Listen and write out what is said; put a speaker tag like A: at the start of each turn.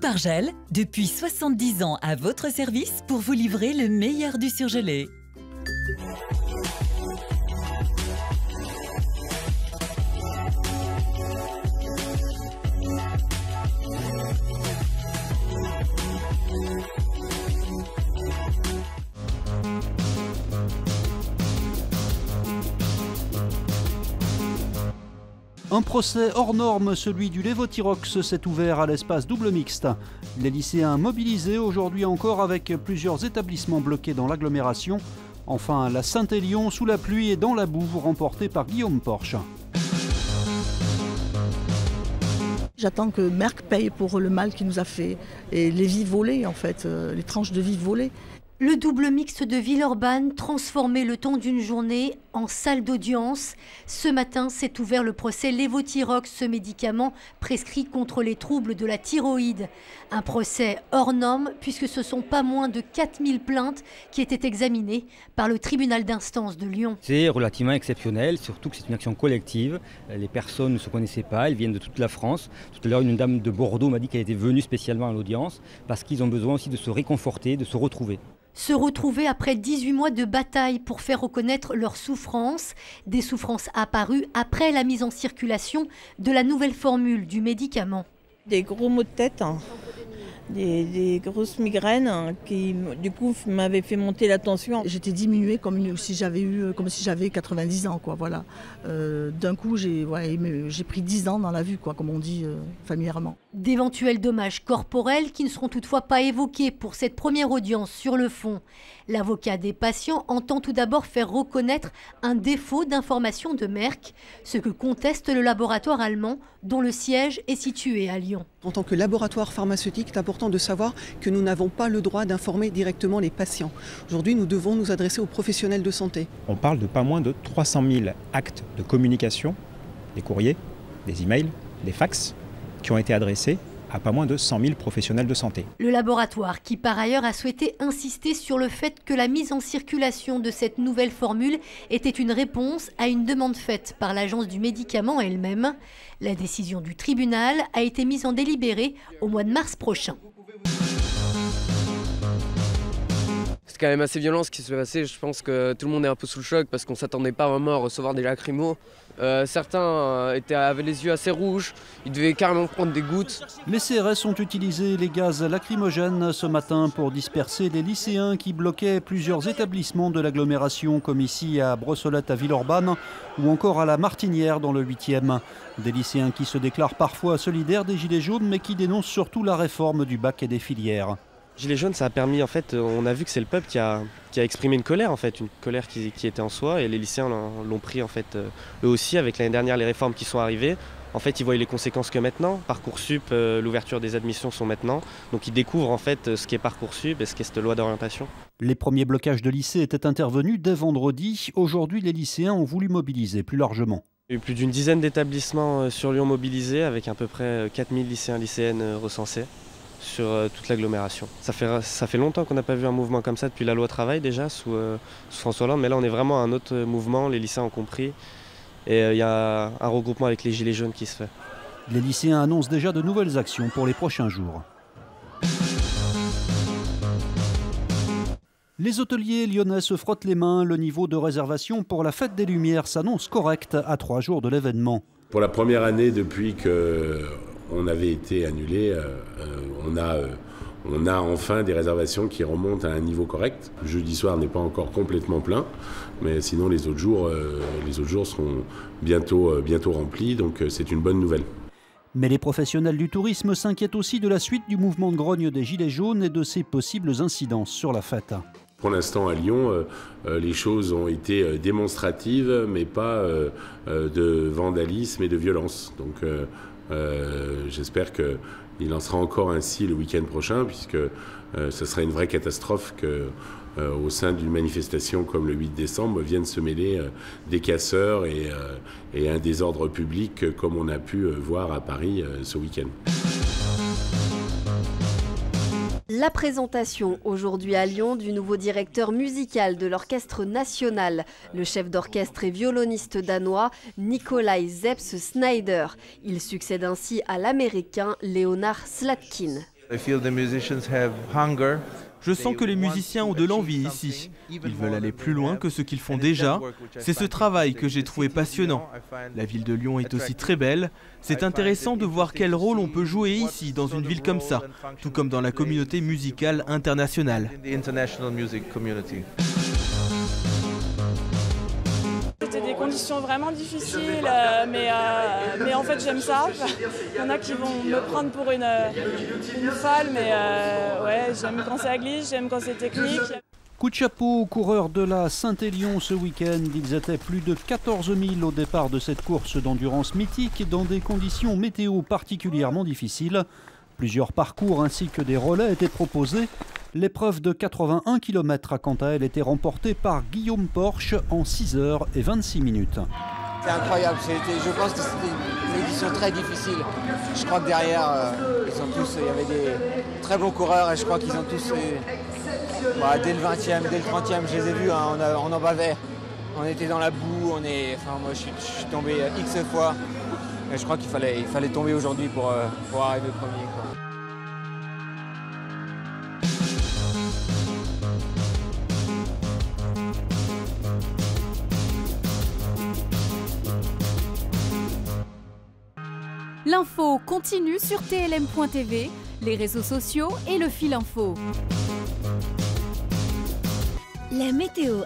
A: Groupe Argel, depuis 70 ans à votre service pour vous livrer le meilleur du surgelé.
B: Un procès hors norme, celui du Lévothyrox, s'est ouvert à l'espace double mixte. Les lycéens mobilisés aujourd'hui encore avec plusieurs établissements bloqués dans l'agglomération. Enfin, la Saint-Élion sous la pluie et dans la boue, remportée par Guillaume Porche.
C: J'attends que Merck paye pour le mal qu'il nous a fait. Et les vies volées, en fait, les tranches de vie volées.
D: Le double mixte de Villeurbanne, transformé le temps d'une journée en salle d'audience. Ce matin s'est ouvert le procès Lévothyrox, ce médicament prescrit contre les troubles de la thyroïde. Un procès hors norme puisque ce sont pas moins de 4000 plaintes qui étaient examinées par le tribunal d'instance de Lyon.
E: C'est relativement exceptionnel, surtout que c'est une action collective. Les personnes ne se connaissaient pas, elles viennent de toute la France. Tout à l'heure, une dame de Bordeaux m'a dit qu'elle était venue spécialement à l'audience parce qu'ils ont besoin aussi de se réconforter, de se retrouver.
D: Se retrouver après 18 mois de bataille pour faire reconnaître leurs souffrances, des souffrances apparues après la mise en circulation de la nouvelle formule du médicament.
F: Des gros maux de tête, des grosses migraines qui du coup m'avaient fait monter la tension.
C: J'étais diminuée comme si j'avais 90 ans, quoi, voilà. D'un coup, j'ai pris 10 ans dans la vue, quoi, comme on dit familièrement.
D: D'éventuels dommages corporels qui ne seront toutefois pas évoqués pour cette première audience sur le fond. L'avocat des patients entend tout d'abord faire reconnaître un défaut d'information de Merck, ce que conteste le laboratoire allemand dont le siège est situé à Lyon.
G: En tant que laboratoire pharmaceutique, c'est important de savoir que nous n'avons pas le droit d'informer directement les patients. Aujourd'hui, nous devons nous adresser aux professionnels de santé.
H: On parle de pas moins de 300 000 actes de communication, des courriers, des emails, des fax, qui ont été adressés à pas moins de 100 000 professionnels de santé.
D: Le laboratoire qui par ailleurs a souhaité insister sur le fait que la mise en circulation de cette nouvelle formule était une réponse à une demande faite par l'agence du médicament elle-même. La décision du tribunal a été mise en délibéré au mois de mars prochain.
I: C'est quand même assez violent ce qui s'est passé. Je pense que tout le monde est un peu sous le choc parce qu'on ne s'attendait pas vraiment à recevoir des lacrymos. Certains avaient les yeux assez rouges, ils devaient carrément prendre des gouttes.
B: Les CRS ont utilisé les gaz lacrymogènes ce matin pour disperser les lycéens qui bloquaient plusieurs établissements de l'agglomération, comme ici à Brossolette à Villeurbanne ou encore à la Martinière dans le 8e. Des lycéens qui se déclarent parfois solidaires des Gilets jaunes mais qui dénoncent surtout la réforme du bac et des filières.
J: Gilets jaunes, ça a permis, en fait, on a vu que c'est le peuple qui a exprimé une colère qui était en soi, et les lycéens l'ont pris en fait eux aussi avec l'année dernière les réformes qui sont arrivées. En fait, ils voient les conséquences que maintenant. Parcoursup, l'ouverture des admissions sont maintenant, donc ils découvrent en fait ce qu'est Parcoursup et ce qu'est cette loi d'orientation.
B: Les premiers blocages de lycées étaient intervenus dès vendredi. Aujourd'hui, les lycéens ont voulu mobiliser plus largement.
J: Il y a eu plus d'une dizaine d'établissements sur Lyon mobilisés, avec à peu près 4000 lycéens lycéennes recensés sur toute l'agglomération. Ça fait longtemps qu'on n'a pas vu un mouvement comme ça depuis la loi travail déjà sous François Hollande, mais là on est vraiment à un autre mouvement, les lycéens ont compris et il y a un regroupement avec les Gilets jaunes qui se fait.
B: Les lycéens annoncent déjà de nouvelles actions pour les prochains jours. Les hôteliers lyonnais se frottent les mains, le niveau de réservation pour la fête des Lumières s'annonce correct à 3 jours de l'événement.
K: Pour la première année depuis qu'on avait été annulé, on a enfin des réservations qui remontent à un niveau correct. Le jeudi soir n'est pas encore complètement plein, mais sinon les autres jours seront bientôt remplis, donc c'est une bonne nouvelle.
B: Mais les professionnels du tourisme s'inquiètent aussi de la suite du mouvement de grogne des Gilets jaunes et de ses possibles incidences sur la fête.
K: Pour l'instant à Lyon, les choses ont été démonstratives, mais pas de vandalisme et de violence. Donc j'espère qu'il en sera encore ainsi le week-end prochain, puisque ce serait une vraie catastrophe qu'au sein d'une manifestation comme le 8 décembre viennent se mêler des casseurs et un désordre public comme on a pu voir à Paris ce week-end.
L: La présentation aujourd'hui à Lyon du nouveau directeur musical de l'Orchestre national, le chef d'orchestre et violoniste danois Nikolai Zeps Snyder. Il succède ainsi à l'américain Leonard Slatkin.
M: Je sens que les musiciens ont de l'envie ici. Ils veulent aller plus loin que ce qu'ils font déjà. C'est ce travail que j'ai trouvé passionnant. La ville de Lyon est aussi très belle. C'est intéressant de voir quel rôle on peut jouer ici, dans une ville comme ça, tout comme dans la communauté musicale internationale.
N: C'était des conditions vraiment difficiles, mais en fait j'aime ça. Il y en a qui vont me prendre pour une folle, mais ouais, j'aime quand ça glisse, j'aime quand c'est technique.
B: Coup de chapeau aux coureurs de la Saint-Élion ce week-end. Ils étaient plus de 14 000 au départ de cette course d'endurance mythique dans des conditions météo particulièrement difficiles. Plusieurs parcours ainsi que des relais étaient proposés. L'épreuve de 81 km a quant à elle été remportée par Guillaume Porche en 6h26.
O: C'est incroyable, je pense que c'était une édition très difficile. Je crois que derrière, il y avait des très bons coureurs et je crois qu'ils ont tous, dès le 20e, dès le 30e, je les ai vus, hein, on en bavait. On était dans la boue, moi je suis tombé X fois. Et je crois qu'il fallait tomber aujourd'hui pour arriver premier, quoi.
P: L'info continue sur TLM.tv, les réseaux sociaux et le fil info.
Q: La météo